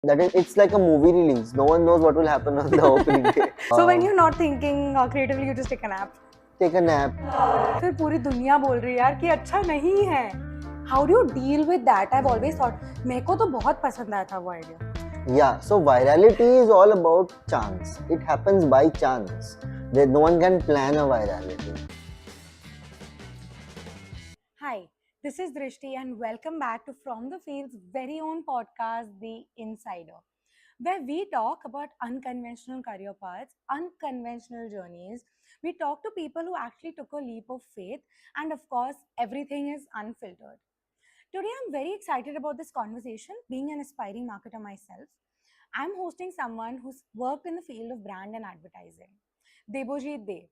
That is, it's like a movie release. No one knows what will happen on the opening day. So when you're not thinking creatively, you just take a nap. Take a nap. फिर पूरी दुनिया बोल रही है यार कि अच्छा नहीं है. How do you deal with that? I've always thought. मेरे को तो बहुत पसंद आया था वो idea. Yeah, so virality is all about chance. It happens by chance. No one can plan a virality. Hi, this is Drishti and welcome back to From the Field's very own podcast, The Insider, where we talk about unconventional career paths, unconventional journeys. We talk to people who actually took a leap of faith, and of course, everything is unfiltered. Today, I'm very excited about this conversation, being an aspiring marketer myself. I'm hosting someone who's worked in the field of brand and advertising, Debojit De.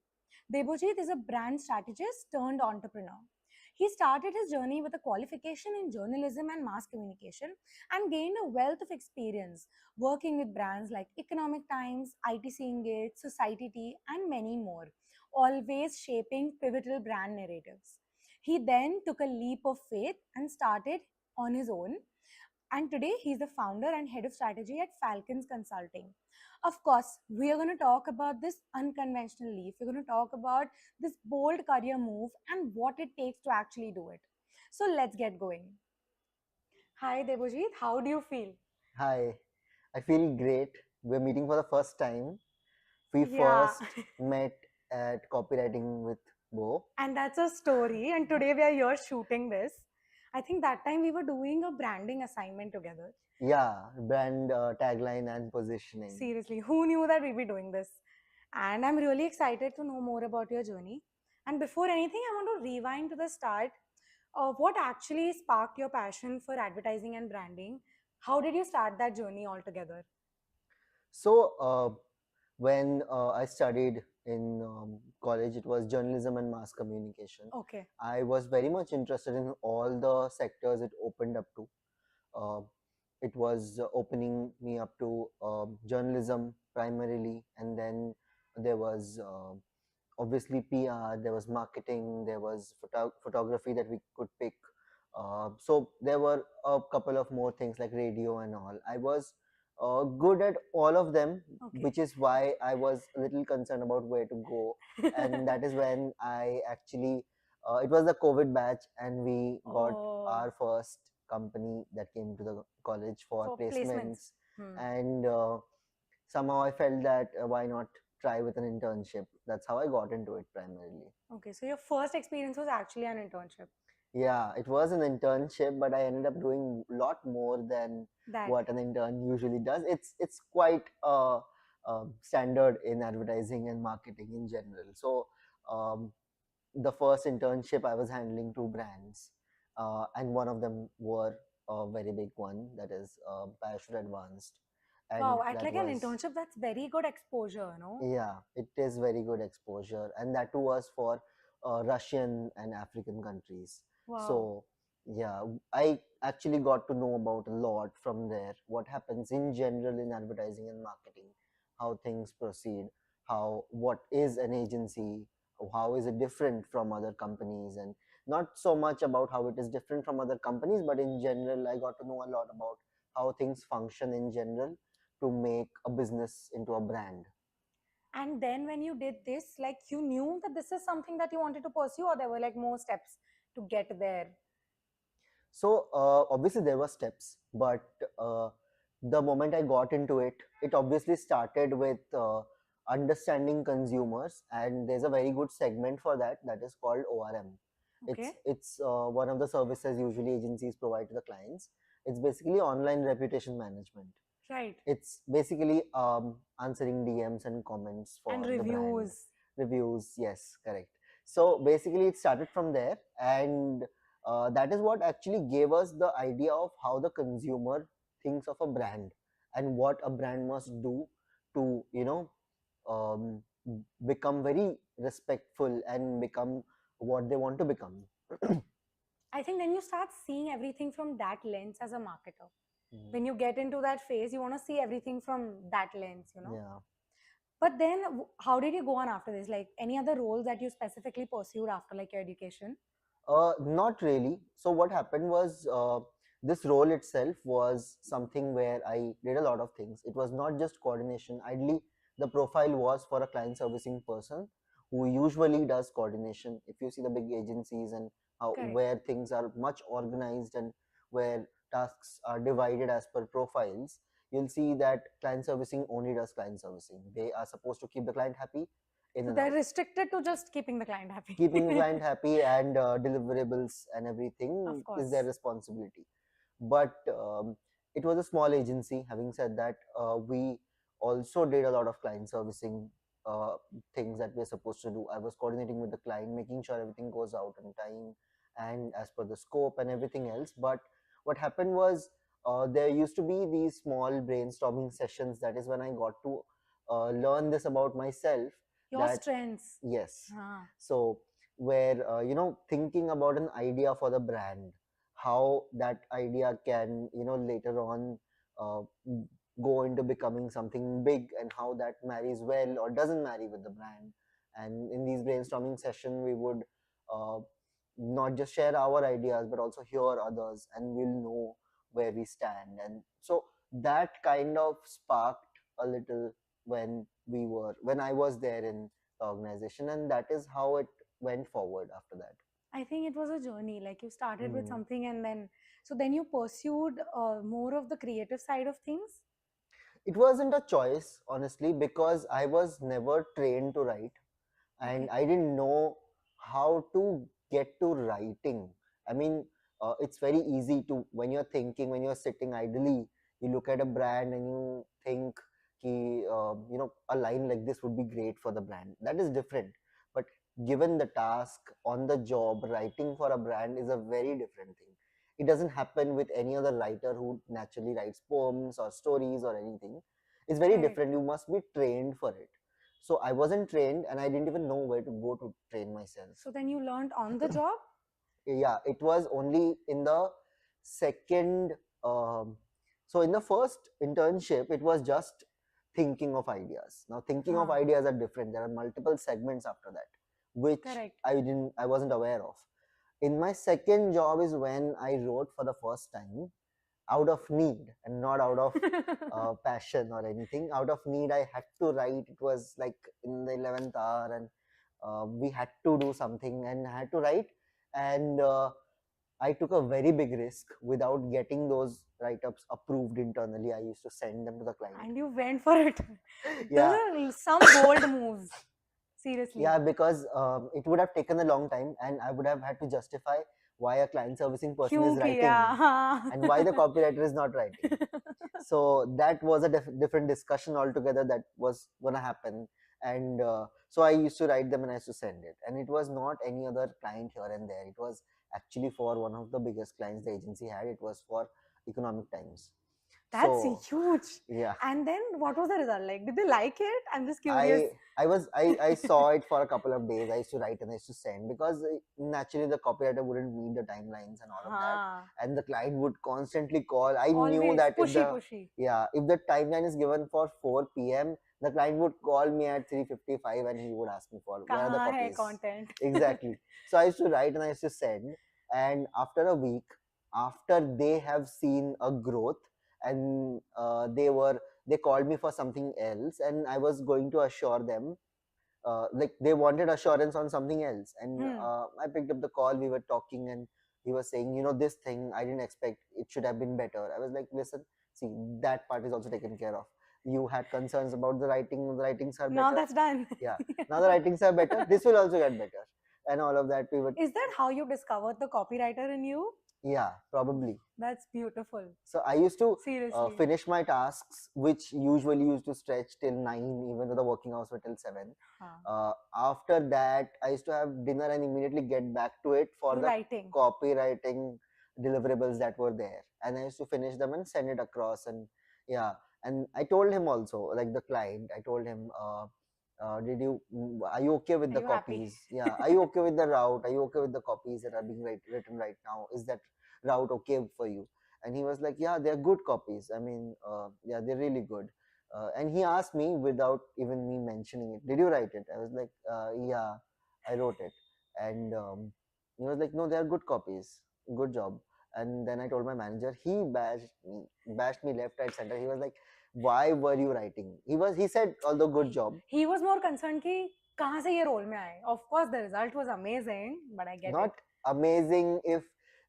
Debojit is a brand strategist turned entrepreneur. He started his journey with a qualification in journalism and mass communication and gained a wealth of experience working with brands like Economic Times, ITC Engage, Society Tea, and many more, always shaping pivotal brand narratives. He then took a leap of faith and started on his own. And today he's the founder and head of strategy at Falcons Consulting. Of course, we are going to talk about this unconventional leap. We're going to talk about this bold career move and what it takes to actually do it. So let's get going. Hi Debojit, how do you feel? Hi, I feel great. We're meeting for the first time. We Yeah. first met at copywriting with Bo. And that's a story. And today we are here shooting this. I think that time we were doing a branding assignment together. Yeah, brand tagline and positioning. Seriously, who knew that we'd be doing this? And I'm really excited to know more about your journey. And before anything, I want to rewind to the start of what actually sparked your passion for advertising and branding. How did you start that journey altogether? So, when I studied in college, it was journalism and mass communication. Okay. I was very much interested in all the sectors it opened up to. Uh, it was opening me up to journalism primarily, and then there was obviously PR, there was marketing, there was photography that we could pick. So there were a couple of more things like radio and all. I was good at all of them, Okay. which is why I was a little concerned about where to go. And that is when I actually, it was the COVID batch, and we got our first company that came to the college for placements. And somehow I felt that why not try with an internship. That's how I got into it primarily. Okay, so your first experience was actually an internship. Yeah, it was an internship, but I ended up doing a lot more than That. what an intern usually does. It's quite standard in advertising and marketing in general. So um, the first internship I was handling two brands, and one of them were a very big one, that is Parachute Advanced. And Wow, at that like an was, internship, that's very good exposure, no? yeah, it is very good exposure, and that too was for Russian and African countries. Wow. So yeah, I actually got to know about a lot from there. What happens in general in advertising and marketing, how things proceed, how what is an agency, how is it different from other companies, and not so much about how it is different from other companies, but in general, I got to know a lot about how things function in general to make a business into a brand. And then when you did this, like you knew that this is something that you wanted to pursue, or there were like more steps to get there? So obviously there were steps, but the moment I got into it, it obviously started with understanding consumers, and there's a very good segment for that, that is called ORM. Okay. It's one of the services usually agencies provide to the clients. It's basically online reputation management. Right. It's basically answering DMs and comments for And the brand. reviews. Reviews, yes, correct. So basically it started from there, and that is what actually gave us the idea of how the consumer thinks of a brand and what a brand must do to um, become very respectful and become what they want to become. I think then you start seeing everything from that lens as a marketer. When you get into that phase, you want to see everything from that lens, you know? Yeah. But then how did you go on after this? Like any other roles that you specifically pursued after like your education? Not really. So what happened was this role itself was something where I did a lot of things. It was not just coordination. Ideally, the profile was for a client servicing person who usually does coordination. If you see the big agencies and how Correct. where things are much organized and where tasks are divided as per profiles, you'll see that client servicing only does client servicing. They are supposed to keep the client happy in So and they're out, restricted to just keeping the client happy. keeping the client happy, and deliverables and everything Of is their course. responsibility. But it was a small agency. Having said that, we also did a lot of client servicing uh, things that we're supposed to do. I was coordinating with the client, making sure everything goes out on time and as per the scope and everything else. But what happened was, there used to be these small brainstorming sessions. That is when I got to learn this about myself, Your that strengths. yes. Huh. So where thinking about an idea for the brand, how that idea can later on uh, go into becoming something big, and how that marries well or doesn't marry with the brand. And in these brainstorming session, we would uh, not just share our ideas but also hear others, and we'll know where we stand. And so that kind of sparked a little when I was there in the organization, and that is how it went forward after that. I think it was a journey. Like you started with Hmm. something and then, so then you pursued more of the creative side of things. It wasn't a choice, honestly, because I was never trained to write, and Okay. I didn't know how to get to writing. I mean, it's very easy to, when you're thinking, when you're sitting idly, you look at a brand and you think, a line like this would be great for the brand. That is different. But given the task on the job, writing for a brand is a very different thing. It doesn't happen with any other writer who naturally writes poems or stories or anything. It's very Correct. different. You must be trained for it. So I wasn't trained, and I didn't even know where to go to train myself. So then you learned on the job. Yeah, it was only in the second. Um, so in the first internship, it was just thinking of ideas. Now, thinking of Huh. ideas are different. There are multiple segments after that, which Correct. I wasn't aware of. In my second job is when I wrote for the first time, out of need and not out of passion or anything. Out of need, I had to write. It was like in the 11th hour, and we had to do something and I had to write. And I took a very big risk without getting those write ups approved internally. I used to send them to the client. And you went for it. Those Yeah, are some bold moves. Seriously. yeah, because it would have taken a long time, and I would have had to justify why a client servicing person is क्यों किया? writing हाँ. and why the copywriter is not writing. So that was a different discussion altogether that was gonna happen. And so I used to write them and I used to send it, and it was not any other client here and there. It was actually for one of the biggest clients the agency had. It was for Economic Times. That's So huge. yeah, And then what was the result like? Did they like it? I'm just curious. I saw it for a couple of days. I used to write and I used to send, because naturally the copywriter wouldn't meet the timelines and all of that, Huh. and the client would constantly call. I knew Always that pushy, pushy. if the timeline is given for 4 p.m., the client would call me at 3:55 and he would ask me for where are the कहाँ है copies. content? Exactly. So I used to write and I used to send, and after a week, after they have seen a growth, and they called me for something else, and I was going to assure them, like they wanted assurance on something else, and Hmm. I picked up the call. We were talking, and he was saying, this thing I didn't expect, it should have been better. I was like, listen, see, that part is also taken care of. You had concerns about the writing. The writings are Now better. that's done. Yeah, now the writings are better, this will also get better, and all of that we would. Is that how you discovered the copywriter in you? Yeah, probably. That's beautiful. So I used to Seriously. finish my tasks, which usually used to stretch till 9, even though the working hours were till 7. Huh. After that, I used to have dinner and immediately get back to it for To the writing. copywriting deliverables that were there, and I used to finish them and send it across. And yeah, and I told him also, like the client, I told him, are you okay with Are the you happy? copies? Yeah, are you okay with the route? Are you okay with the copies that are being written right now? Is that route okay for you? And he was like, yeah, they're good copies. I mean, yeah, they're really good. And he asked me without even me mentioning it, did you write it? I was like, yeah, I wrote it. And he was like, no, they're good copies, good job. And then I told my manager. He bashed me left, right, center. He was like, "Why were you writing?" He said, although good job, He was more concerned कि कहाँ से ये role में आए. Of course, the result was amazing, but I get not it. amazing if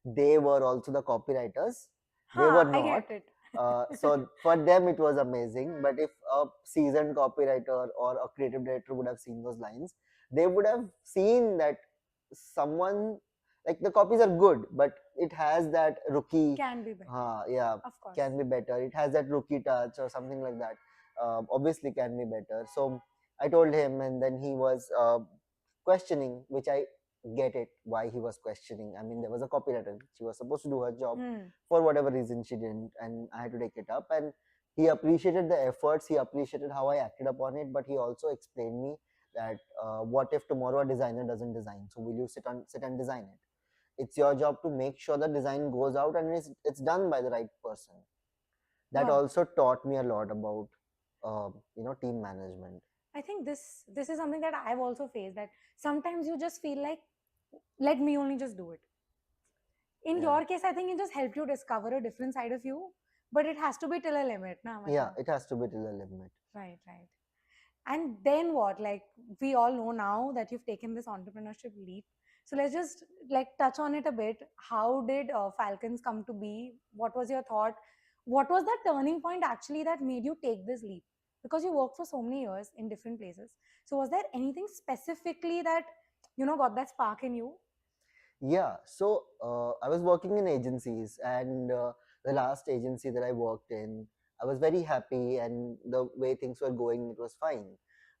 they were also the copywriters. They were Huh, I not. get it. So for them it was amazing. But if a seasoned copywriter or a creative director would have seen those lines, they would have seen that someone, like, the copies are good, but it has that rookie. Can be better. Yeah, Of course. can be better. It has that rookie touch or something like that. Obviously, can be better. So I told him, and then he was questioning, which I get it why he was questioning. I mean, there was a copywriter. She was supposed to do her job. For whatever reason, she didn't, and I had to take it up. And he appreciated the efforts. He appreciated how I acted upon it, but he also explained me that what if tomorrow a designer doesn't design? So will you sit and design it? It's your job to make sure the design goes out and it's done by the right person. That Wow. also taught me a lot about team management. I think this is something that I've also faced, that sometimes you just feel like, let me only just do it. In Yeah. your case, I think it just helped you discover a different side of you, but it has to be till a limit, na? Yeah, it has to be till a limit. Right, right. And then what? Like, we all know now that you've taken this entrepreneurship leap. So let's just like touch on it a bit. How did Falcons come to be? What was your thought? What was the turning point actually that made you take this leap? Because you worked for so many years in different places. So was there anything specifically that, got that spark in you? Yeah, so I was working in agencies, and the last agency that I worked in, I was very happy, and the way things were going, it was fine.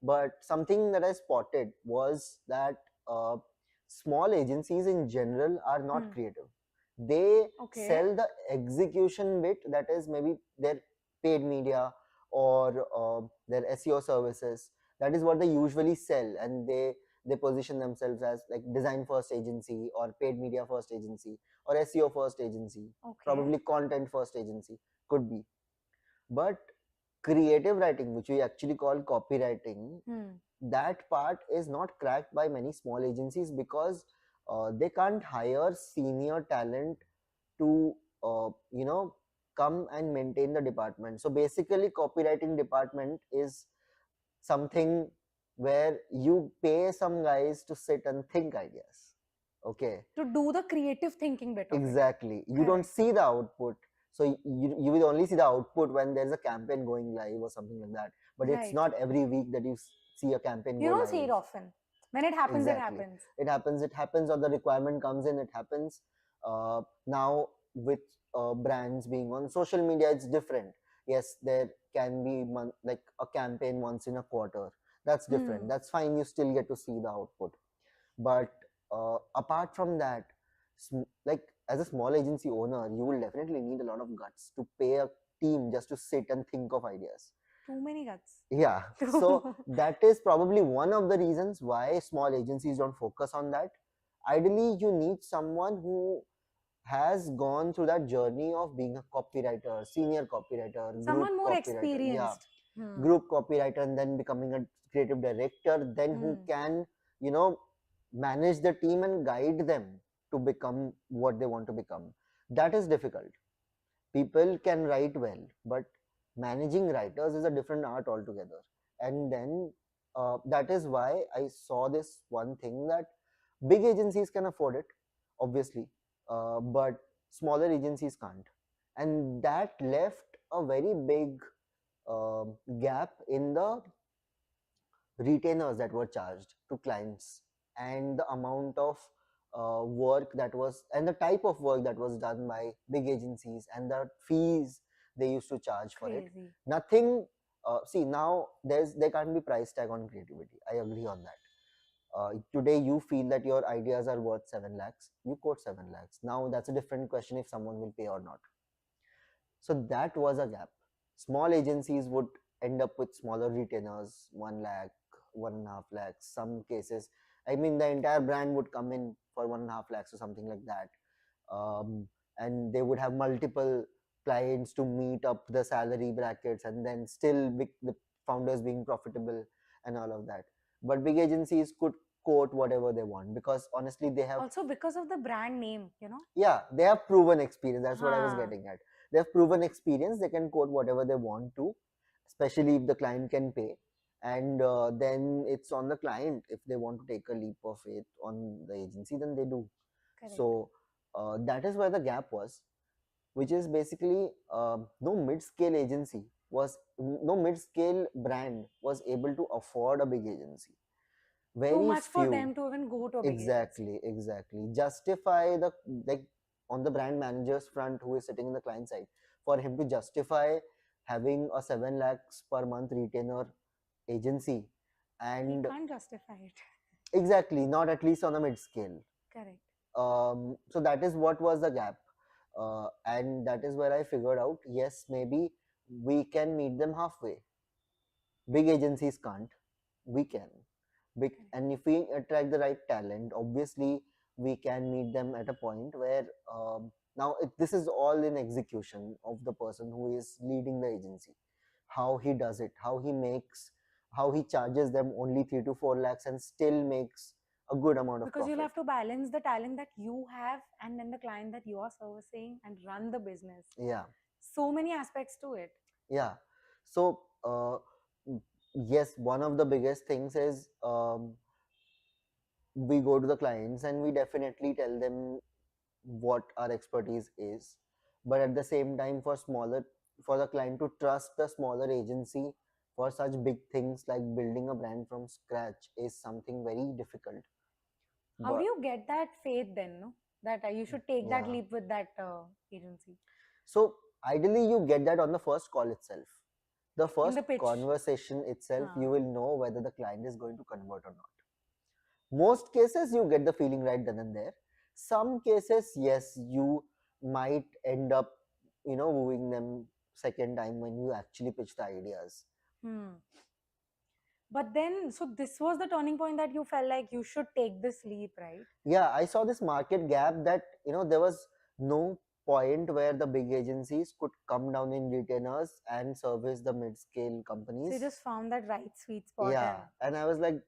But something that I spotted was that small agencies in general are not creative. They Okay. sell the execution bit, that is maybe their paid media or their SEO services. That is what they usually sell, and they position themselves as like design first agency or paid media first agency or SEO first agency, Okay. probably content first agency, could be. But creative writing, which we actually call copywriting, that part is not cracked by many small agencies because they can't hire senior talent to come and maintain the department. So basically copywriting department is something where you pay some guys to sit and think ideas. Okay. To do the creative thinking bit of it. Exactly. You don't see the output. So you will only see the output when there's a campaign going live or something like that. But it's Right. not every week that you see a campaign You go don't live. see it often. When it happens, Exactly. it happens. It happens, or the requirement comes in, it happens. Now with brands being on social media, it's different. Yes, there can be like a campaign once in a quarter. That's different. That's fine. You still get to see the output. But apart from that, like as a small agency owner, you will definitely need a lot of guts to pay a team just to sit and think of ideas. Too many guts. Yeah. So that is probably one of the reasons why small agencies don't focus on that. Ideally, you need someone who has gone through that journey of being a copywriter, senior copywriter, Someone more copywriter. experienced. Yeah. Group copywriter, and then becoming a creative director, then who can, manage the team and guide them to become what they want to become. That is difficult. People can write well, but managing writers is a different art altogether. And then that is why I saw this one thing, that big agencies can afford it, obviously, but smaller agencies can't. And that left a very big gap in the retainers that were charged to clients, and the amount of work that was, and the type of work that was done by big agencies, and the fees they used to charge for it. Nothing. See, now there can't be price tag on creativity. I agree on that. Today you feel that your ideas are worth 7 lakhs, you quote 7 lakhs. Now that's a different question if someone will pay or not. So that was a gap. Small agencies would end up with smaller retainers, 1 lakh, 1.5 lakhs, some cases. I mean, the entire brand would come in for 1.5 lakhs or something like that. And they would have multiple clients to meet up the salary brackets, and then still the founders being profitable and all of that. But big agencies could quote whatever they want, because honestly they have, Also because of the brand name, you know. yeah, they have proven experience. That's what I was Huh. getting at. They have proven experience. They can quote whatever they want to, especially if the client can pay. And then it's on the client. If they want to take a leap of faith on the agency, then they do. Correct. So that is where the gap was, which is basically no mid-scale agency was, no mid-scale brand was able to afford a big agency. Too Very much for few. them to even go to a big agency. Exactly. Justify the, like, on the brand manager's front, who is sitting in the client side, for him to justify having a 7 lakhs per month retainer agency, He and can't justify it. exactly, not at least on a mid scale. Correct. So that is what was the gap, and that is where I figured out, yes, maybe we can meet them halfway. Big agencies can't, we can. Big, Correct. and if we attract the right talent, obviously we can meet them at a point where, now this is all in execution of the person who is leading the agency, how he does it, how he makes, how he charges them only 3 to 4 lakhs and still makes a good amount of Because you'll profit. have to balance the talent that you have and then the client that you are servicing and run the business. Yeah, So many aspects to it. yeah. So yes, one of the biggest things is, we go to the clients and we definitely tell them what our expertise is, but at the same time, for smaller, for the client to trust the smaller agency for such big things like building a brand from scratch is something very difficult. How do But you get that faith then, no? That you should take that yeah, leap with that agency so ideally you get that on the first call itself, the in first the pitch. conversation itself, you Huh. will know whether the client is going to convert or not. Most cases you get the feeling right then and there. Some cases, yes, you might end up, wooing them second time when you actually pitch the ideas. Hmm. But then, so this was the turning point that you felt like you should take this leap, right? Yeah, I saw this market gap that, there was no point where the big agencies could come down in retainers and service the mid-scale So you companies. just found that right sweet spot Yeah, and and I was like,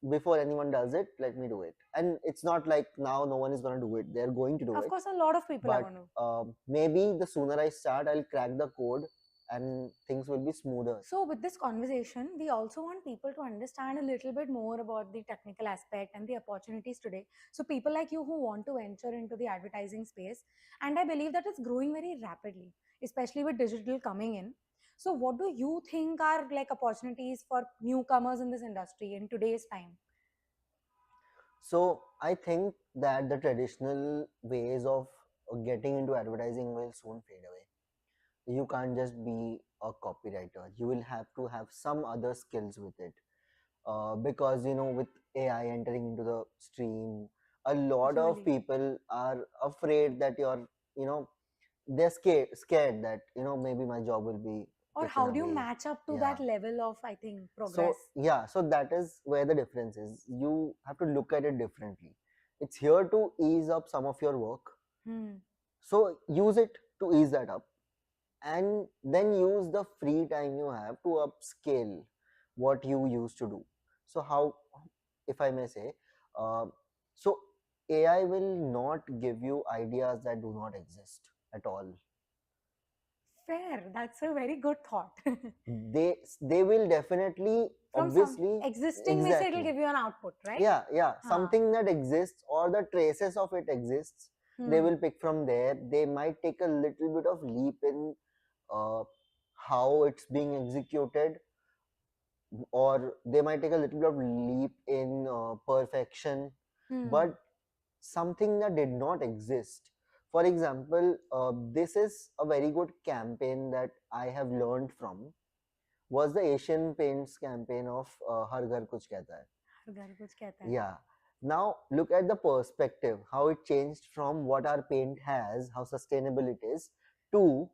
before anyone does it, let me do it. And it's not like now no one is going to do it, they're going to do of it. course a lot of people are But going to. maybe the sooner I start, I'll crack the code and things will be smoother. So, with this conversation, we also want people to understand a little bit more about the technical aspect and the opportunities today. So, people like you who want to venture into the advertising space, and I believe that it's growing very rapidly, especially with digital coming in. So, what do you think are like opportunities for newcomers in this industry in today's time? So I think that the traditional ways of getting into advertising will soon fade away. You can't just be a copywriter, you will have to have some other skills with it, because with AI entering into the stream, a lot of Really? people are afraid that you know they're scared that maybe my job will be Or taken how do you away. match up to Yeah. that level of, I think, So progress? yeah, so that is where the difference is. You have to look at it differently. It's here to ease up some of your work, Hmm. so use it to ease that up, and then use the free time you have to upscale what you used to do. So how, if I may say, uh, so AI will not give you ideas that do not exist at all. Fair. That's a very good thought. They will definitely, From some obviously, existing message, it'll exactly. give you an output, right? Yeah, Huh. something that exists or the traces of it exists, they Hmm. will pick from there. They might take a little bit of leap in uh, how it's being executed, or they might take a little bit of leap in perfection, Hmm. but something that did not exist. For example, this is a very good campaign that I have learned from, was the Asian Paints campaign of Har Ghar Kuch Kehta Hai. हर घर कुछ कहता है. Yeah. Now look at the perspective, how it changed from what our paint has, how sustainable it is, to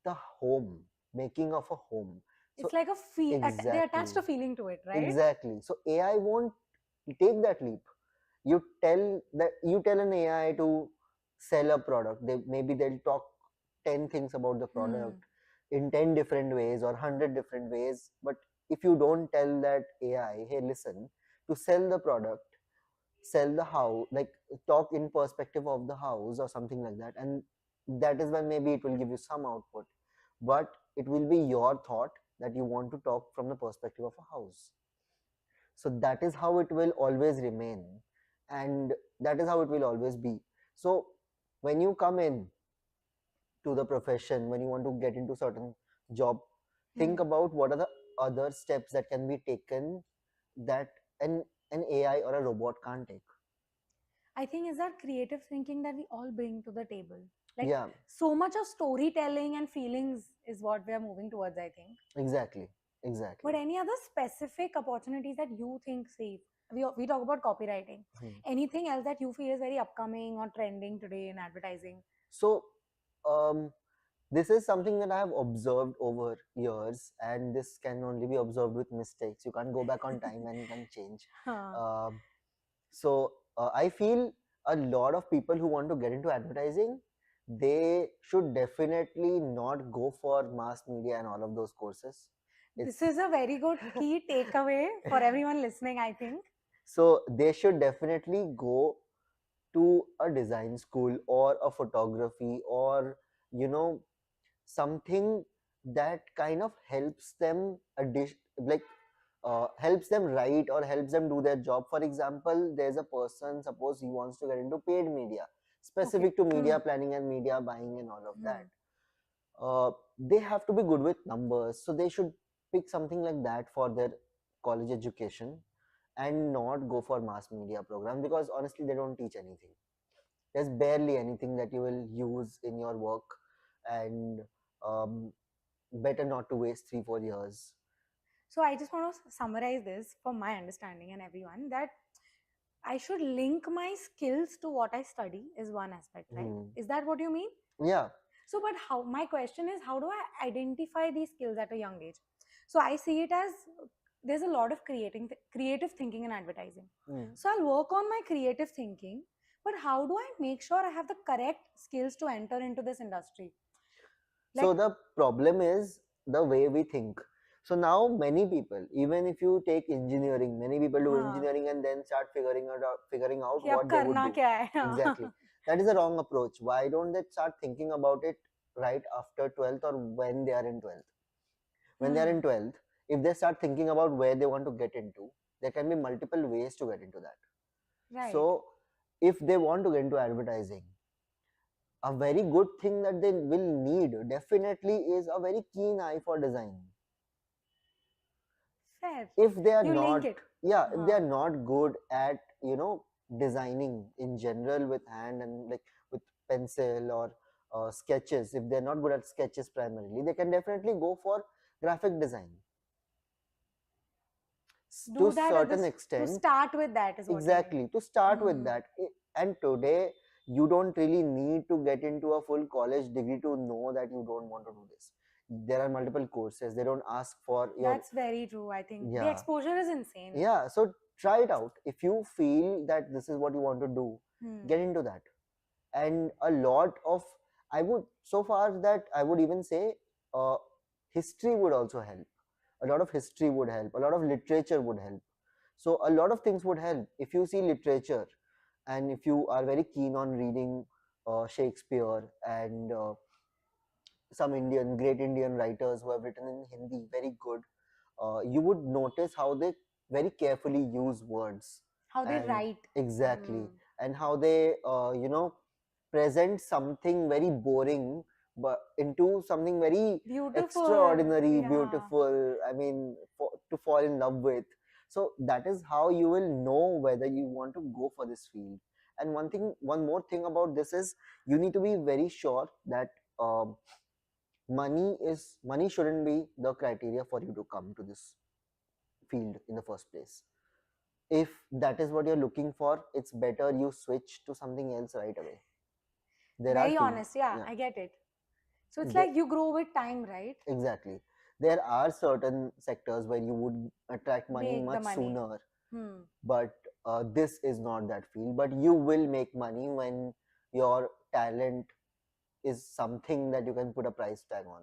the home, making of a home. So It's like a feel. They exactly, attached a feeling to it, right? exactly. So AI won't take that leap. You tell an AI to sell a product. They'll talk 10 things about the product Hmm. in 10 different ways or 100 different ways. But if you don't tell that AI, hey, listen, to sell the product, sell the house, like talk in perspective of the house or something like that, and that is when maybe it will give you some output, but it will be your thought that you want to talk from the perspective of a house. So that is how it will always remain, and that is how it will always be. So when you come in to the profession, when you want to get into certain job, think Hmm. about what are the other steps that can be taken that an AI or a robot can't take. I think is that creative thinking that we all bring to the table. Like Yeah, so much of storytelling and feelings is what we are moving towards, I think. exactly, But exactly. any other specific opportunities that you think safe? We talk about copywriting. Hmm. Anything else that you feel is very upcoming or trending today in advertising? So um, this is something that I have observed over years, and this can only be observed with mistakes. You can't go back on time and can change. Huh. Um, so I feel a lot of people who want to get into advertising, they should definitely not go for mass media and all of those courses. This It's is a very good key takeaway for everyone listening, I think. so they should definitely go to a design school or a photography, or you know, something that kind of helps them like helps them write or helps them do their job. For example, there's a person, suppose he wants to get into paid media, Okay. specific to Hmm. media planning and media buying and all of that. Hmm. They have to be good with numbers, so they should pick something like that for their college education and not go for mass media program, because honestly they don't teach anything. There's barely anything that you will use in your work, and um, better not to waste 3 4 years. So I just want to summarize this for my understanding and everyone that I should link my skills to what I study is one aspect, right? Hmm. Is that what you mean? Yeah. So, but how, my question is, how do I identify these skills at a young age? So I see it as there's a lot of creative thinking in advertising. Hmm. So I'll work on my creative thinking, but how do I make sure I have the correct skills to enter into this industry? Like, So the problem is the way we think. So now many people, even if you take engineering, many people do हाँ, engineering and then start figuring out कि अब what they would करना do. क्या है? Exactly. That is a wrong approach. Why don't they start thinking about it right after 12th or when they are in 12th? When they are in Hmm, 12th, if they start thinking about where they want to get into, there can be multiple ways to get into that. right. So if they want to get into advertising, a very good thing that they will need definitely is a very keen eye for design. Fair. If they are You link not, it. yeah, if they Huh. are not good at, designing in general with hand and like with pencil or sketches, if they're not good at sketches primarily, they can definitely go for graphic design to Do that at certain this to extent. start with. That is what you mean. Exactly, to start with Hmm. that. And today you don't really need to get into a full college degree to know that you don't want to do this. There are multiple courses, they don't ask for your, That's very true. I think the yeah, exposure is insane. yeah. So try it out. If you feel that this is what you want to do, get Hmm. into that. And a lot of, I would, so far that I would even say, uh, history would also help. A lot of history would help, a lot of literature would help. So a lot of things would help. If you see literature and if you are very keen on reading Shakespeare and some great Indian writers who have written in Hindi, very good, you would notice how they very carefully use words, How they and write. exactly, Hmm. and how they present something very boring but into something very Beautiful. extraordinary, Yeah. beautiful. I mean, to fall in love with. So that is how you will know whether you want to go for this field. And one more thing about this is you need to be very sure that money shouldn't be the criteria for you to come to this field in the first place. If that is what you're looking for, it's better you switch to something else right away. There are Very things, honest. Yeah, yeah, I get it. So it's there, like you grow with time, right? exactly. There are certain sectors where you would attract money Make the much money. sooner, Hmm. but this is not that field. But you will make money when your talent is something that you can put a price tag on.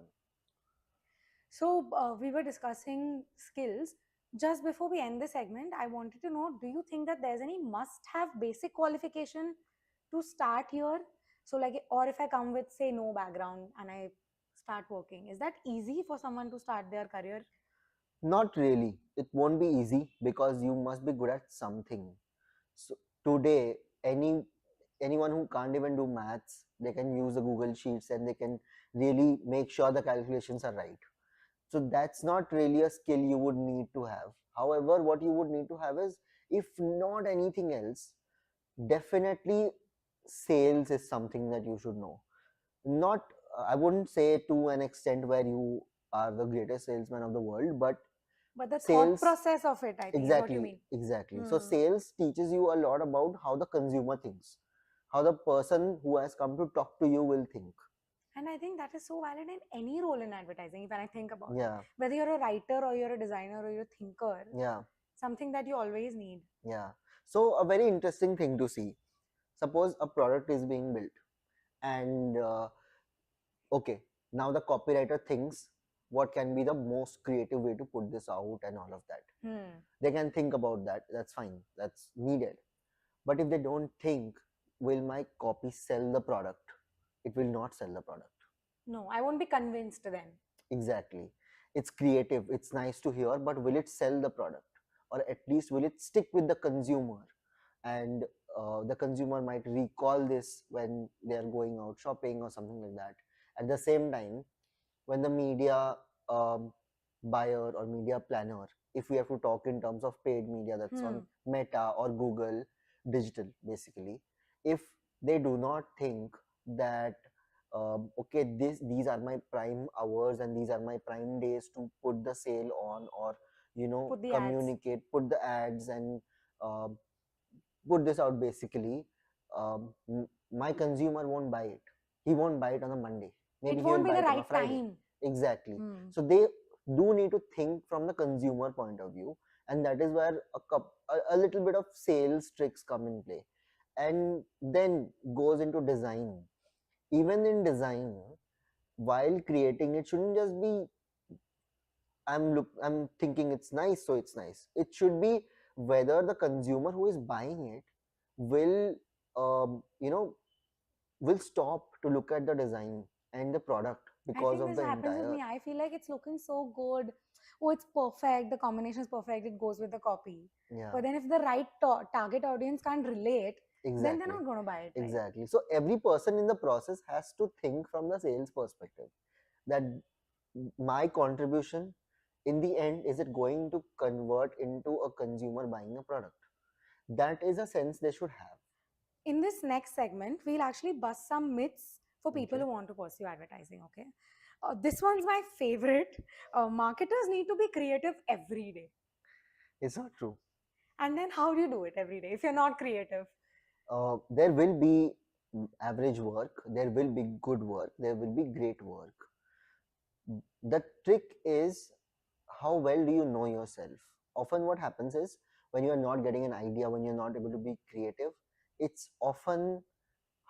So we were discussing skills, Just before we end the segment, I wanted to know, do you think that there's any must have basic qualification to start here? So, like, or if I come with, say, no background and I start working, is that easy for someone to start their career? Not really. It won't be easy because you must be good at something. So today, anyone who can't even do maths, they can use the Google Sheets and they can really make sure the calculations are right. So that's not really a skill you would need to have. However, what you would need to have is, if not anything else, definitely sales is something that you should know. Not, I wouldn't say to an extent where you are the greatest salesman of the world, but But the thought sales. process of it, I think, is what you Exactly, mean. exactly. So Hmm. sales teaches you a lot about how the consumer thinks, how the person who has come to talk to you will think. And I think that is so valid in any role in advertising, when I think about it. Yeah, Whether you're a writer or you're a designer or you're a thinker, yeah, something that you always need. yeah. So a very interesting thing to see. Suppose a product is being built, and okay, now the copywriter thinks what can be the most creative way to put this out and all of that. Hmm. They can think about that. That's fine. That's needed. But if they don't think, will my copy sell the product? It will not sell the product. No, I won't be convinced then. Exactly. It's creative, it's nice to hear, but will it sell the product? Or at least will it stick with the consumer? And the consumer might recall this when they are going out shopping or something like that. At the same time, when the media um, buyer or media planner, if we have to talk in terms of paid media that's on Hmm. Meta or Google, digital basically, if they do not think that okay, these are my prime hours and these are my prime days to put the sale on, or Put the ads. communicate, put the ads, and um, put this out basically, my consumer won't buy it. He won't buy it on a Monday. It Maybe he will won't be buy the it on a right Friday. time. Exactly. Hmm. So they do need to think from the consumer point of view, and that is where a little bit of sales tricks come in play, and then goes into design. Even in design, while creating it, shouldn't just be I'm thinking it's nice, so it's nice. It should be whether the consumer who is buying it will um, you know will stop to look at the design and the product I because think of this the happens with entire. me. I feel like it's looking so good. Oh, it's perfect. The combination is perfect. It goes with the copy. Yeah, But then if the right target audience can't relate, then they're exactly, not going to buy it, right? exactly. So every person in the process has to think from the sales perspective, that my contribution in the end, is it going to convert into a consumer buying a product? That is a sense they should have. In this next segment, we'll actually bust some myths for people Okay, who want to pursue advertising, okay? This one's my favorite. Marketers need to be creative every day. it's not true. And then how do you do it every day if you're not creative? There will be average work, there will be good work, there will be great work. The trick is, how well do you know yourself? Often what happens is, when you are not getting an idea, when you're not able to be creative, it's often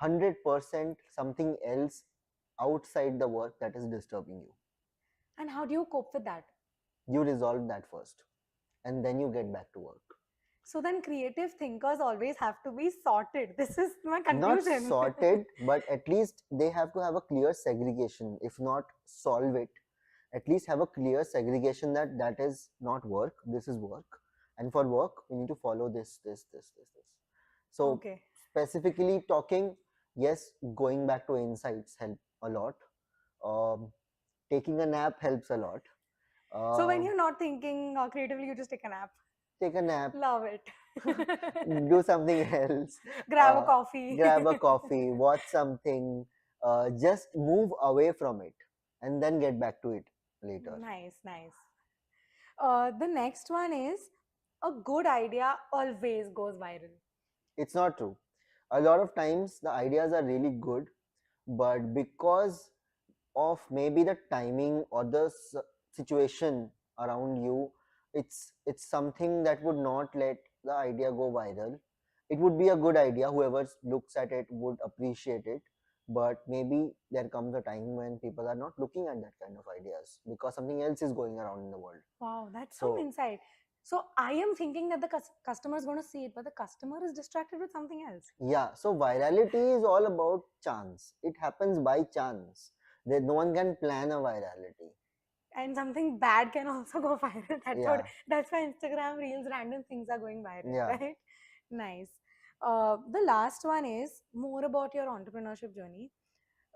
100% something else outside the work that is disturbing you. And how do you cope with that? You resolve that first, and then you get back to work. So then creative thinkers always have to be sorted. This is my Not conclusion. sorted, but at least they have to have a clear segregation. If not solve it, at least have a clear segregation, that that is not work, this is work, and for work we need to follow this. So Okay. specifically talking, yes, going back to insights help a lot. Taking a nap helps a lot. So when um, you're not thinking creatively, you just take a nap. Take a nap. Love it. Do something else. Grab a coffee. Grab a coffee, watch something, just move away from it and then get back to it later. Nice, nice. The next one is a good idea always goes viral. It's not true. A lot of times the ideas are really good, but because of maybe the timing or the situation around you, it's something that would not let the idea go viral. It would be a good idea, whoever looks at it would appreciate it, but maybe there comes a time when people are not looking at that kind of ideas because something else is going around in the world. Wow, that's some So insight. So I am thinking that the customer is going to see it, but the customer is distracted with something else. Yeah, so virality is all about chance. It happens by chance. There, no one can plan a virality. And something bad can also go viral. Yeah, That's why Instagram reels, random things are going viral, yeah. right? Nice. The last one is more about your entrepreneurship journey.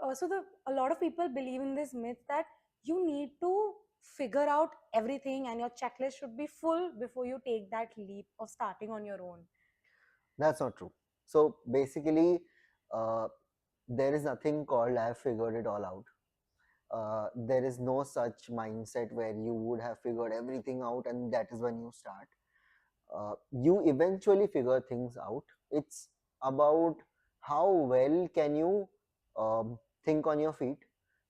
A lot of people believe in this myth that you need to figure out everything and your checklist should be full before you take that leap of starting on your own. That's not true. So basically, uh, there is nothing called I have figured it all out. There is no such mindset where you would have figured everything out and that is when you start. You eventually figure things out. It's about how well can you think on your feet,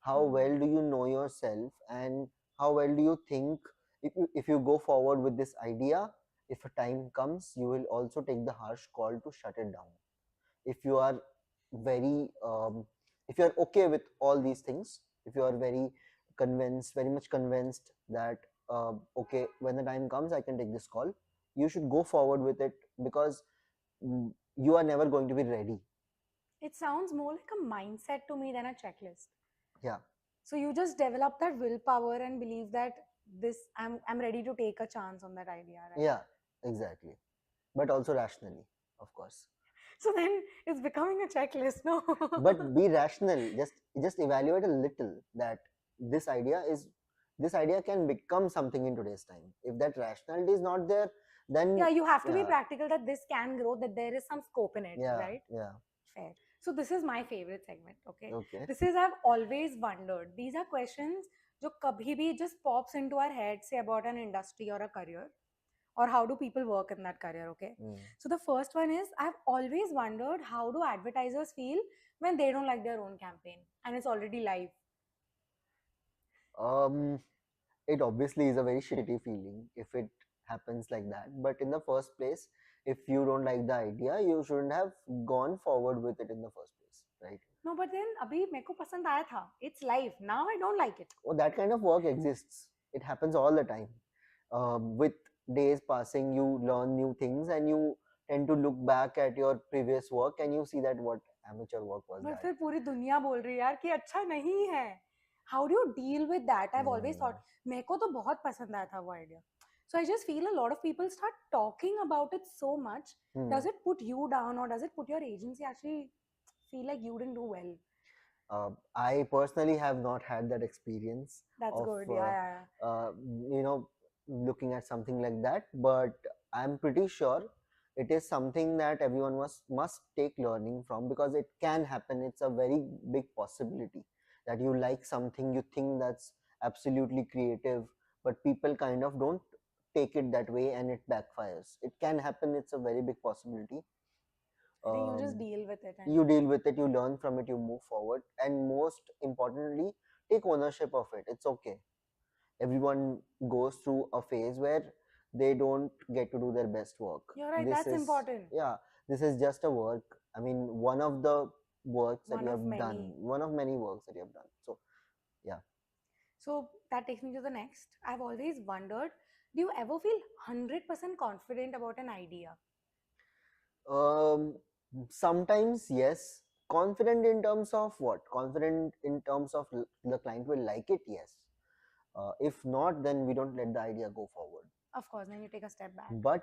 how Hmm. well do you know yourself, and how well do you think. If you go forward with this idea, if a time comes, you will also take the harsh call to shut it down. If you are very if you are okay with all these things, if you are very much convinced that okay, when the time comes I can take this call, you should go forward with it, because you are never going to be ready. It sounds more like a mindset to me than a checklist. Yeah, So you just develop that willpower and believe that I'm ready to take a chance on that idea, right? yeah, exactly, but also rationally, of course. So then it's becoming a checklist, no? But be rational, just evaluate a little that this idea is this idea can become something in today's time. If that rationality is not there, then Yeah, you have to be yeah, practical that this can grow, that there is some scope in it, yeah, right? yeah. Fair. So this is my favorite segment, okay? Okay. This is I've always wondered. These are questions जो कभी भी just pops into our head, say about an industry or a career, or how do people work in that career, okay? Mm. So the first one is I've always wondered how do advertisers feel when they don't like their own campaign and it's already live. Um, it obviously is a very shitty feeling if it happens like that. But in the first place, if you don't like the idea, you shouldn't have gone forward with it in the first place, right? No, but then अभी मेरे को पसंद आया था. It's live. Now I don't like it. Oh, that kind of work exists. It happens all the time. With days passing, you learn new things and you tend to look back at your previous work and you see that what amateur work was But that. फिर पूरी दुनिया बोल रही है यार कि अच्छा नहीं है. How do you deal with that? I've always Hmm. thought मेरे को तो बहुत पसंद आया था वो idea. So I just feel a lot of people start talking about it so much. Hmm. Does it put you down or does it put your agency actually feel like you didn't do well? I personally have not had that experience That's of good. Yeah. you know, looking at something like that, but I'm pretty sure it is something that everyone must take learning from, because it can happen. It's a very big possibility that you like something, you think that's absolutely creative, but people kind of don't take it that way and it backfires. It can happen. It's a very big possibility. I think you just um, deal with it and you deal with it, you learn from it, you move forward, and most importantly, take ownership of it. It's okay. Everyone goes through a phase where they don't get to do their best work. you're right. This That's is, important. yeah, this is just a work. I mean, one of the works that One you of have done, many. one of many works that you have done. So yeah. So that takes me to the next. I've always wondered, do you ever feel 100% confident about an idea? um Sometimes yes. Confident in terms of what? Confident in terms of the client will like it, yes. If not, then we don't let the idea go forward. Of course, then you take a step back. But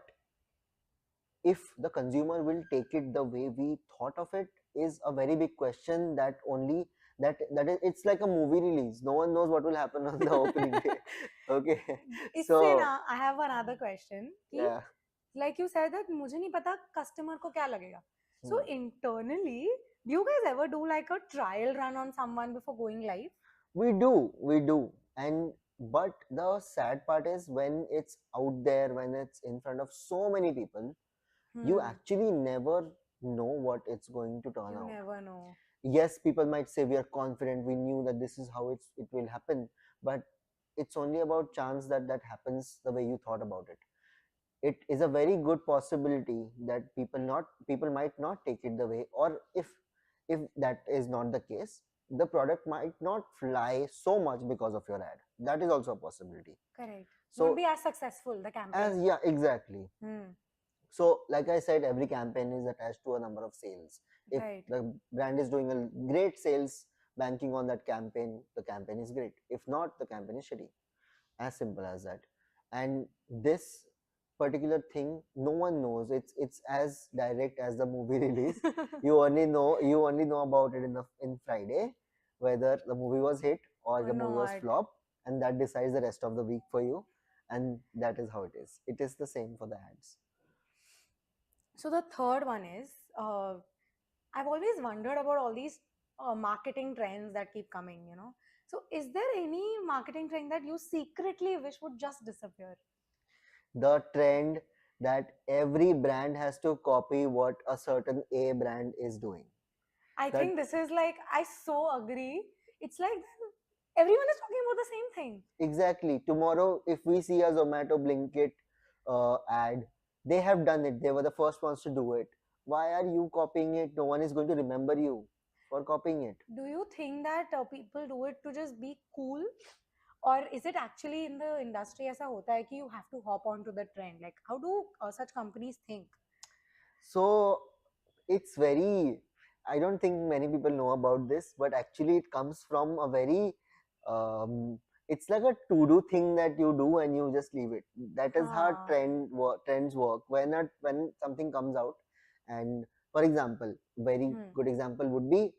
if the consumer will take it the way we thought of it is a very big question. That only that is, it's like a movie release. No one knows what will happen on the opening day. Okay. इससे So ना I have another question कि yeah. like you said that मुझे नहीं पता customer को क्या लगेगा. So Hmm. internally, do you guys ever do like a trial run on someone before going live? We do, and but the sad part is when it's out there, when it's in front of so many people, you Hmm. actually never know what it's going to turn You out. never know. Yes, people might say we are confident, we knew that this is how it will happen, but it's only about chance that that happens the way you thought about it. It is a very good possibility that people might not take it the way, or if that is not the case, the product might not fly so much because of your ad. That is also a possibility. Correct. Won't So be as successful, the campaign. yeah, exactly. Hmm. So like I said, every campaign is attached to a number of sales. If Right. the brand is doing a great sales banking on that campaign, the campaign is great. If not, the campaign is shitty. As simple as that. And this particular thing, no one knows. It's as direct as the movie release. You only know about it in Friday, whether the movie was hit or Or the movie was not. flop, and that decides the rest of the week for you. And that is how it is. It is the same for the ads. So the third one is, I've always wondered about all these marketing trends that keep coming, you know. So is there any marketing trend that you secretly wish would just disappear? The trend that every brand has to copy what a certain A brand is doing. I That think this is like, I so agree. It's like everyone is talking about the same thing. exactly. Tomorrow, if we see a Zomato Blinkit ad, they have done it. They were the first ones to do it. Why are you copying it? No one is going to remember you for copying it. Do you think that people do it to just be cool? Or is it actually in the industry ऐसा होता है कि you have to hop on to the trend? Like, how do such companies think? So it's very, I don't think many people know about this, but actually it comes from a very, it's like a to do thing that you do and you just leave it. That is how हाँ. trends work. When something comes out, and for example, very Hmm. good example would be,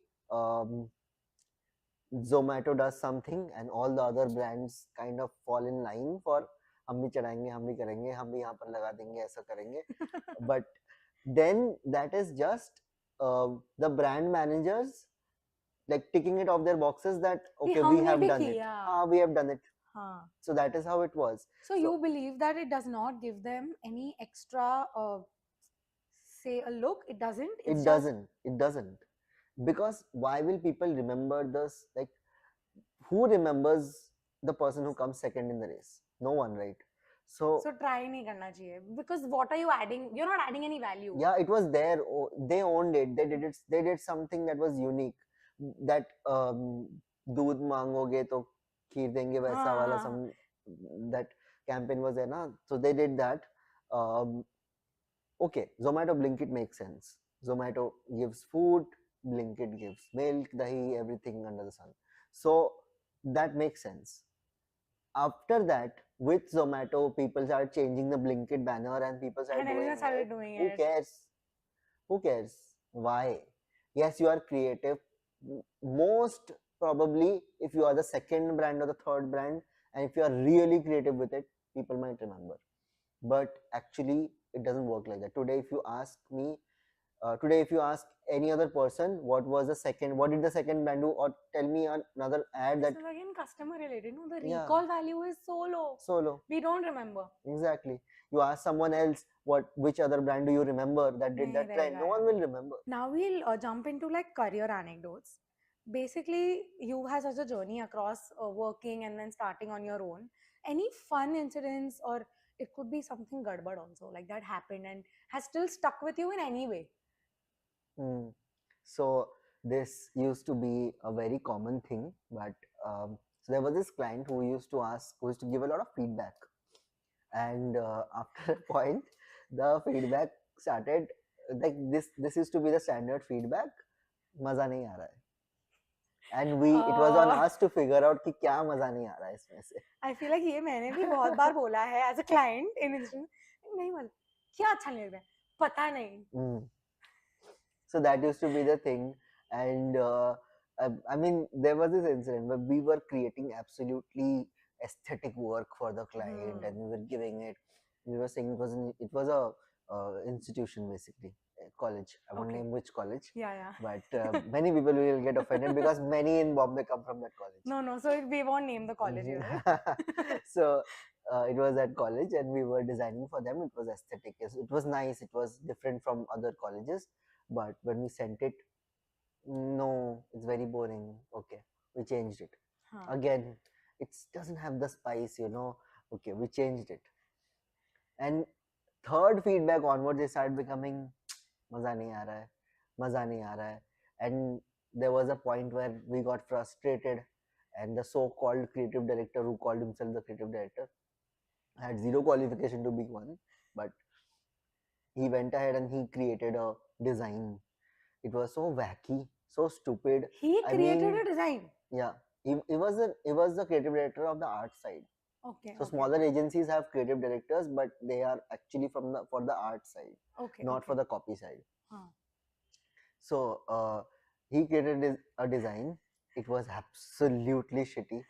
Zomato does something and all the other brands kind of fall in line for हम भी चढ़ाएंगे, हम भी करेंगे, हम भी यहाँ पर लगा देंगे, ऐसा करेंगे. But then that is just the brand managers like ticking it off their boxes that कि okay, we हमने have भी done it. किया. We have done it. हाँ. So that is how it was. So you believe that it does not give them any extra, say, a look? It doesn't. It's It just doesn't. It doesn't. Because why will people remember this? Like, who remembers the person who comes second in the race? No one, right? So so try नहीं करना चाहिए because what are you adding? You're not adding any value. yeah, it was there. They owned it. They did it. They did something that was unique. That दूध मांगोगे तो खीर देंगे वैसा वाला हाँ. some that campaign was there na. So they did that. Um, okay, Zomato Blinkit makes sense. Zomato gives food, Blinkit gives milk, dahi, everything under the sun. So that makes sense. After that, with Zomato, people started changing the Blinkit banner and people started And doing everyone started it. doing Who it. cares? Who cares? Why? Yes, you are creative. Most probably, if you are the second brand or the third brand, and if you are really creative with it, people might remember. But actually, it doesn't work like that. Today, if you ask any other person, what did the second brand do, or tell me another ad This that, is again customer related. No, the yeah, recall value is so low. solo. We don't remember. Exactly. You ask someone else, which other brand do you remember that did नहीं that trend? रहेगा No one यार. will remember. Now we'll jump into like career anecdotes. Basically, you have such a journey across working and then starting on your own. Any fun incidents, or it could be something gadbad also, like that happened and has still stuck with you in any way? Hmm. So this used to be a very common thing, but so there was this client who used to give a lot of feedback, and after a point, the feedback started like this. This used to be the standard feedback. मजा नहीं आ रहा है. And it was on Uh, us to figure out कि क्या मजा नहीं आ रहा है इसमें से. I feel like ये मैंने भी बहुत बार बोला है as a client in instance. नहीं मतलब क्या अच्छा नहीं लग रहा है पता नहीं. Mm. So that used to be the thing, and I mean, there was this incident where we were creating absolutely aesthetic work for the client, and we were giving it. We were saying it was a institution basically, a college. I won't Okay. name which college, Yeah. but many people will get offended because many in Bombay come from that college. No. So we won't name the college here, right? So it was at college, and we were designing for them. It was aesthetic. It was nice. It was different from other colleges, but when we sent it, no, it's very boring. Okay, we changed it. Huh. Again, it doesn't have the spice, Okay, we changed it. And third feedback onwards, they started becoming मजा नहीं आ रहा है, मजा नहीं आ रहा है. And there was a point where we got frustrated, and the so-called creative director, who called himself the creative director, I had zero qualification to be one, but he went ahead and he created a design. It was so wacky, so stupid. He I created mean, a design. yeah, he was the creative director of the art side. Okay, So okay, smaller agencies have creative directors, but they are actually from the for the art side, okay, not for okay. the copy side. Huh. So he created a design. It was absolutely shitty.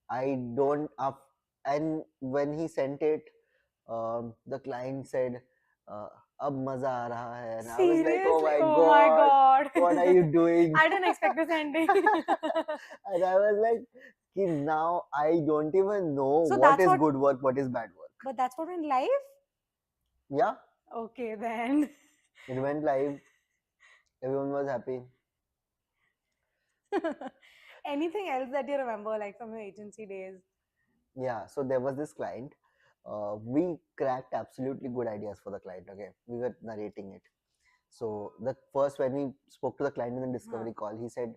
I don't up and when he sent it, the client said, "Ab maza aa raha hai," and I was like, "Oh Seriously? my Oh my god, god. what are you doing?" I didn't expect this ending. And I was like, "Ki now I don't even know So what that's is what, good work, what is bad work." but that's what in life? Yeah, Okay, then. it went live. Everyone was happy. Anything else that you remember, like from your agency days? Yeah, so there was this client. We cracked absolutely good ideas for the client. Okay, we were narrating it. So the first when we spoke to the client in the Huh. discovery call, he said,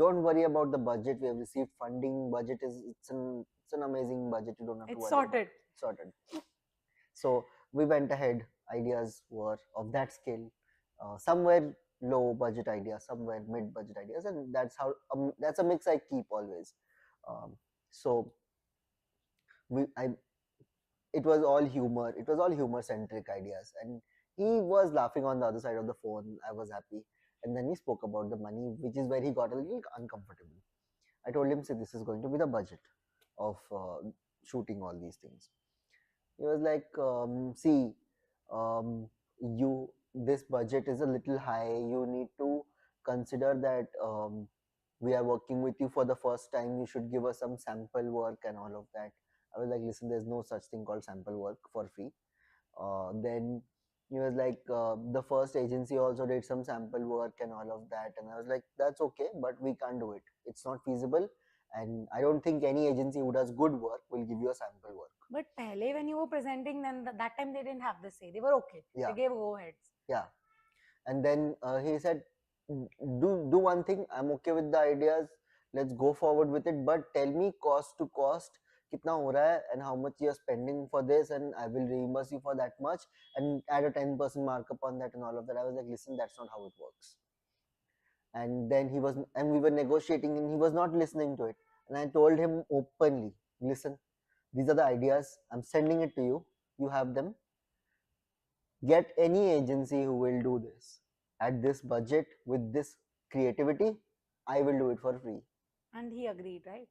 "Don't worry about the budget. We have received funding. Budget is it's an amazing budget. You don't have to It's worry about sorted. it. Sorted." So we went ahead. Ideas were of that scale. Somewhere low budget ideas, somewhere mid budget ideas, and that's a mix I keep always. Um, so we I it was all humor centric ideas, and he was laughing on the other side of the phone. I was happy, and then we spoke about the money, which is where he got a little uncomfortable. I told him, "See, this is going to be the budget of shooting all these things." He was like, "See, you this budget is a little high. You need to consider that we are working with you for the first time. You should give us some sample work and all of that." I was like, "Listen, there's no such thing called sample work for free." Then he was like, "The first agency also did some sample work and all of that," and I was like, "That's okay, but we can't do it. It's not feasible, and I don't think any agency who does good work will give you a sample work." But pehle when you were presenting, then that time they didn't have the say. They were okay. They Yeah, gave go aheads. yeah. And then he said, Do one thing. I'm okay with the ideas. Let's go forward with it. But tell me cost to cost, kitna ho raha hai and how much you're spending for this, and I will reimburse you for that much and add a 10% markup on that and all of that." I was like, "Listen, that's not how it works." And then we were negotiating, and he was not listening to it. And I told him openly, "Listen, these are the ideas. I'm sending it to you. You have them. Get any agency who will do this at this budget with this creativity. I will do it for free." And he agreed, right?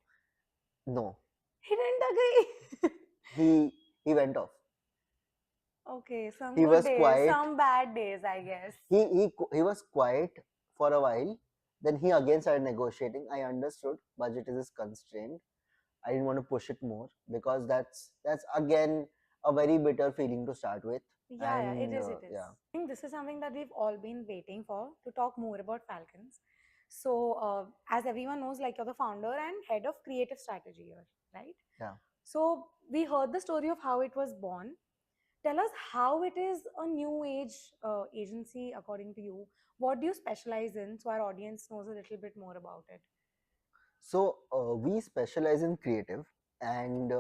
No, He didn't agree. he went off. Okay, some He good was days, quiet. some bad days, I guess. He was quiet for a while. Then he again started negotiating. I understood budget is constrained. I didn't want to push it more because that's again a very bitter feeling to start with. Yeah, yeah, it And is, it is. yeah, I think this is something that we've all been waiting for to talk more about Falcons. So, as everyone knows, like you're the founder and head of creative strategy here, right? yeah. So, we heard the story of how it was born. Tell us how it is a new age agency according to you. What do you specialize in so our audience knows a little bit more about it? So we specialize in creative, and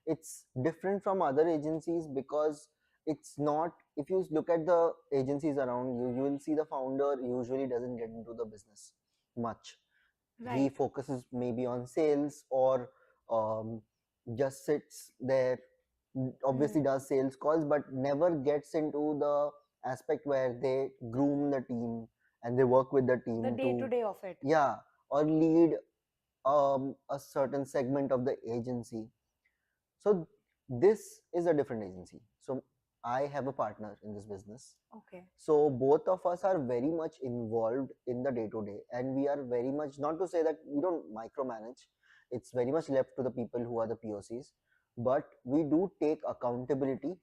it's different from other agencies because it's not. If you look at the agencies around you, you will see the founder usually doesn't get into the business much. He Right. focuses maybe on sales or um, just sits there. Obviously, Hmm. does sales calls, but never gets into the aspect where they groom the team and they work with the The team day to to, day of it. yeah, or lead a certain segment of the agency. So this is a different agency. So I have a partner in this business. Okay. So both of us are very much involved in the day to day, and we are very much, not to say that we don't micromanage. It's very much left to the people who are the POCs, but we do take accountability,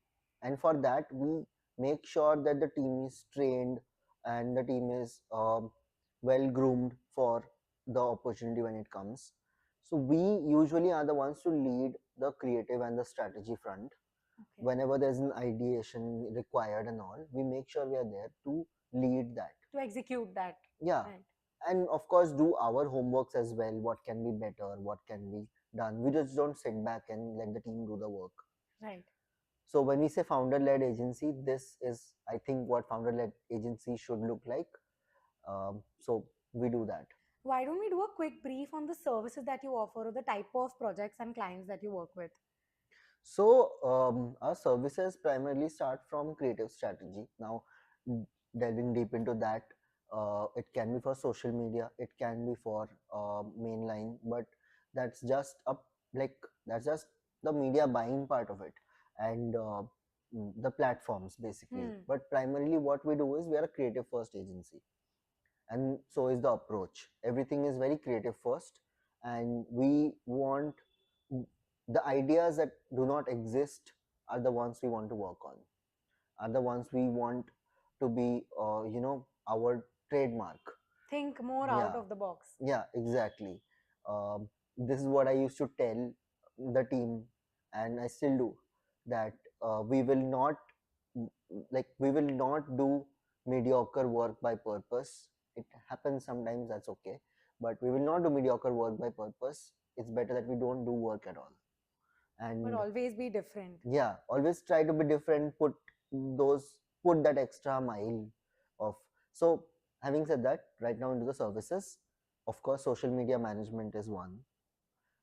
and for that we make sure that the team is trained and the team is well groomed for the opportunity when it comes. So we usually are the ones to lead the creative and the strategy front. Okay. Whenever there's an ideation required and all, we make sure we are there to lead that. To execute that. Yeah. Right. And of course, do our homeworks as well. What can be better? What can be done? We just don't sit back and let the team do the work. Right. So when we say founder-led agency, this is, I think, what founder-led agency should look like. So we do that. Why don't we do a quick brief on the services that you offer or the type of projects and clients that you work with? So our services primarily start from creative strategy. Now, delving deep into that, it can be for social media, it can be for mainline, but that's just a like that's just the media buying part of it, and the platforms basically. Hmm. But primarily, what we do is we are a creative first agency, and so is the approach. Everything is very creative first, and we want the ideas that do not exist are the ones we want to work on, are the ones we want to be our trademark. Think more out Yeah, of the box. yeah, exactly. This is what I used to tell the team, and I still do, that we will not we will not do mediocre work by purpose. It happens sometimes, that's okay, but we will not do mediocre work by purpose. It's better that we don't do work at all. But And always be different. yeah, always try to be different, put that extra mile of. So having said that, right now into the services, of course social media management is one.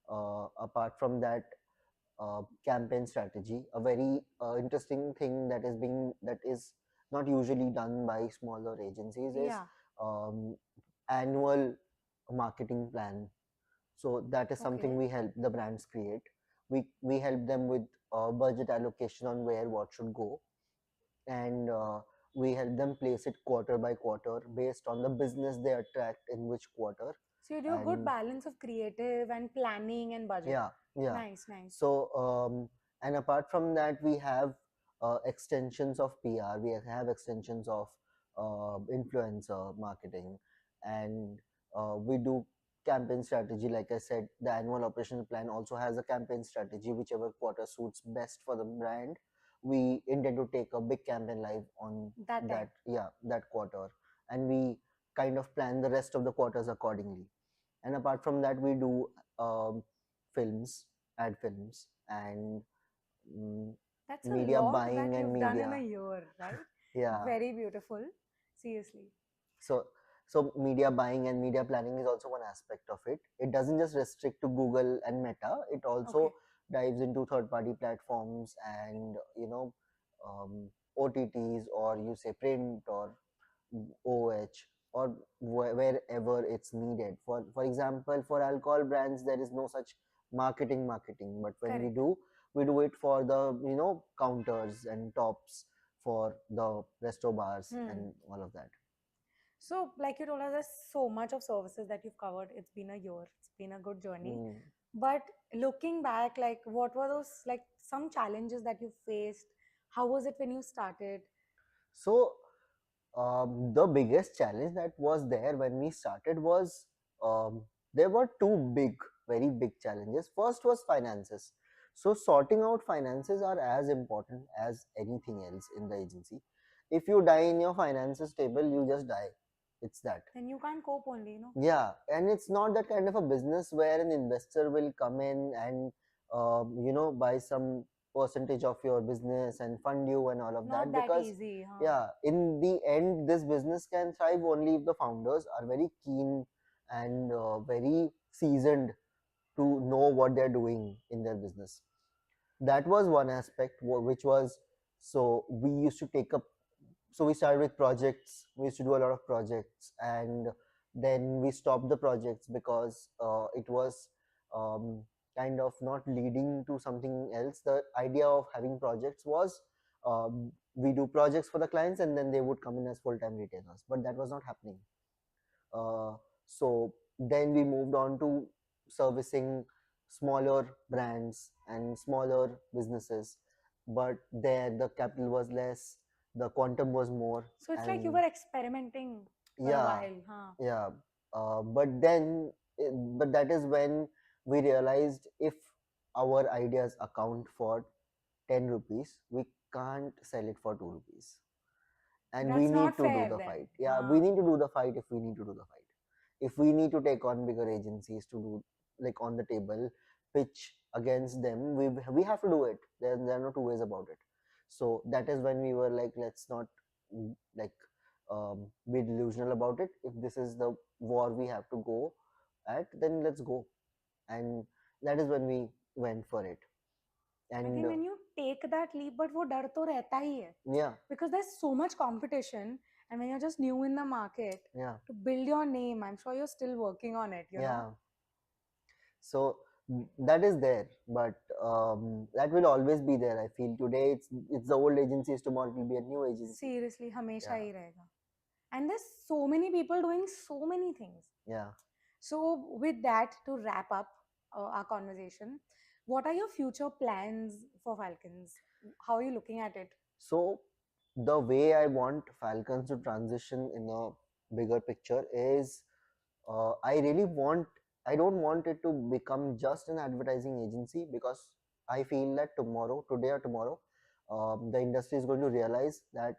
Apart from that, campaign strategy, a very interesting thing that is not usually done by smaller agencies, is Yeah. um, annual marketing plan. So that is something Okay. we help the brands create. We help them with budget allocation on where what should go, and we help them place it quarter by quarter based on the business they attract in which quarter. So you do a good And balance of creative and planning and budget. yeah, yeah. Nice, nice. So and apart from that, we have extensions of PR, we have extensions of influencer marketing, and we do campaign strategy. Like I said, the annual operational plan also has a campaign strategy. Whichever quarter suits best for the brand, we intend to take a big campaign live on That that, time. yeah, that quarter, and we kind of plan the rest of the quarters accordingly. And apart from that, we do films, ad films, and mm, That's a media lot that buying and you've done in a media. year, right? Yeah. Very beautiful. Seriously. So so media buying and media planning is also one aspect of it. It doesn't just restrict to Google and Meta, it also Okay. dives into third party platforms, and OTTs, or you say print, or OH, or wherever it's needed. For example, for alcohol brands, there is no such marketing, but when Correct. we do it for the counters and tops for the resto bars Hmm. and all of that. So, like you told us, there's so much of services that you've covered. It's been a year. It's been a good journey. Mm. But looking back, like, what were those, like, some challenges that you faced? How was it when you started? So the biggest challenge that was there when we started was, um, there were two very big challenges. First was finances. So sorting out finances are as important as anything else in the agency. If you die in your finances table, you just die. It's that. Then you can't cope only, you know? Yeah, and it's not that kind of a business where an investor will come in and buy some percentage of your business and fund you and all of Not that. that Because easy, huh? yeah, in the end, this business can thrive only if the founders are very keen and very seasoned to know what they're doing in their business. That was one aspect, which was, so we used to take up so we started with projects. We used to do a lot of projects, and then we stopped the projects because it was um, kind of not leading to something else. The idea of having projects was, we do projects for the clients, and then they would come in as full-time retailers, but that was not happening. uh, so then we moved on to servicing smaller brands and smaller businesses, but there the capital was less, the quantum was more. So it's like you And were experimenting for a yeah, while, huh? yeah. But then but that is when we realized, if our ideas account for 10 rupees, we can't sell it for 2 rupees, and we That's need not to do fair the then, fight. Yeah, we huh? need to do the fight if we need to do the fight. If we need to take on bigger agencies to do, like, on the table, pitch against them. We have to do it. There are no two ways about it. So that is when we were like, let's not like be delusional about it. If this is the war we have to go at, then let's go. And that is when we went for it. I And think when you take that leap, but वो डर तो रहता ही है yeah, because there's so much competition, and when you're just new in the market, yeah, to build your name, I'm sure you're still working on it, you know. yeah. So that is there, but that will always be there. I feel today it's the old agencies, tomorrow it will be a new agency. Seriously, हमेशा Yeah, ही रहेगा. And there's so many people doing so many things. yeah. So, with that, to wrap up our conversation, what are your future plans for Falcons? How are you looking at it? So the way I want Falcons to transition in a bigger picture is I really want, I don't want it to become just an advertising agency, because I feel that today or tomorrow, the industry is going to realize that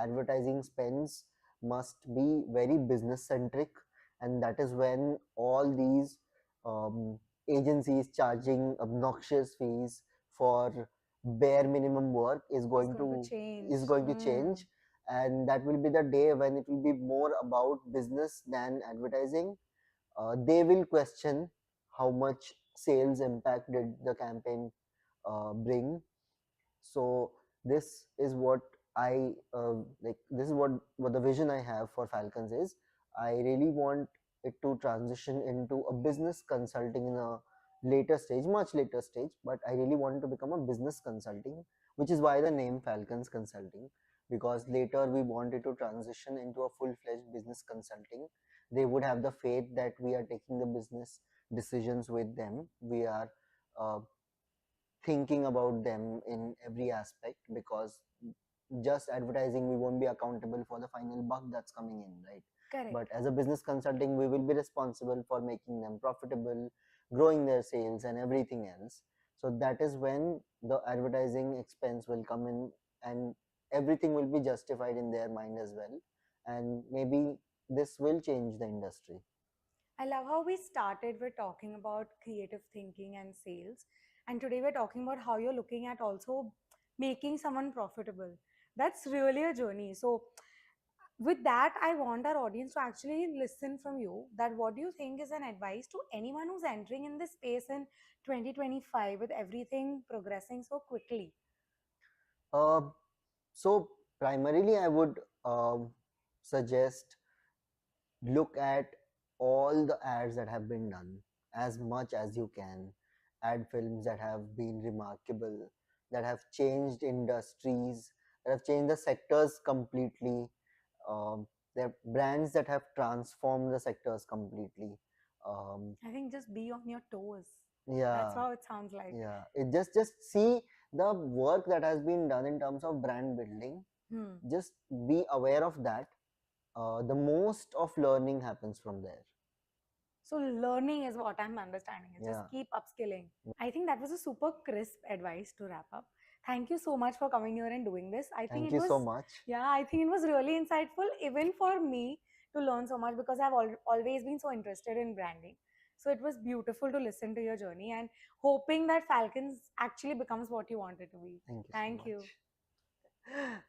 advertising spends must be very business centric, and that is when all these um, agencies charging obnoxious fees for bare minimum work is It's going going to to change. is going to Hmm. change. And that will be the day when it will be more about business than advertising. They will question how much sales impact did the campaign bring. So this is what I like. This is what the vision I have for Falcons is. I really want it to transition into a business consulting in a later stage, much later stage. But I really want it to become a business consulting, which is why the name Falcons Consulting. Because later we want it to transition into a full-fledged business consulting. They would have the faith that we are taking the business decisions with them. We are uh, thinking about them in every aspect, because just advertising we won't be accountable for the final buck that's coming in, right? Correct. But as a business consulting we will be responsible for making them profitable, growing their sales and everything else. So that is when the advertising expense will come in, and everything will be justified in their mind as well, and maybe this will change the industry. I love how we started with talking about creative thinking and sales. And today we're talking about how you're looking at also making someone profitable. That's really a journey. So, with that, I want our audience to actually listen from you that what do you think is an advice to anyone who's entering in this space in 2025 with everything progressing so quickly? uh, so primarily I would suggest, look at all the ads that have been done as much as you can. Ad films that have been remarkable, that have changed industries, that have changed the sectors completely. um, there are brands that have transformed the sectors completely. um, I think just be on your toes. That's yeah, how it sounds like. yeah, it just see the work that has been done in terms of brand building. Hmm. Just be aware of that. The most of learning happens from there. So, learning is what I'm understanding. Is just Yeah. keep upskilling. I think that was a super crisp advice to wrap up. Thank you so much for coming here and doing this. I think Thank it you was, so much. yeah, I think it was really insightful, even for me to learn so much because I've always been so interested in branding. So it was beautiful to listen to your journey and hoping that Falcons actually becomes what you want it to be. Thank you so Thank you. much.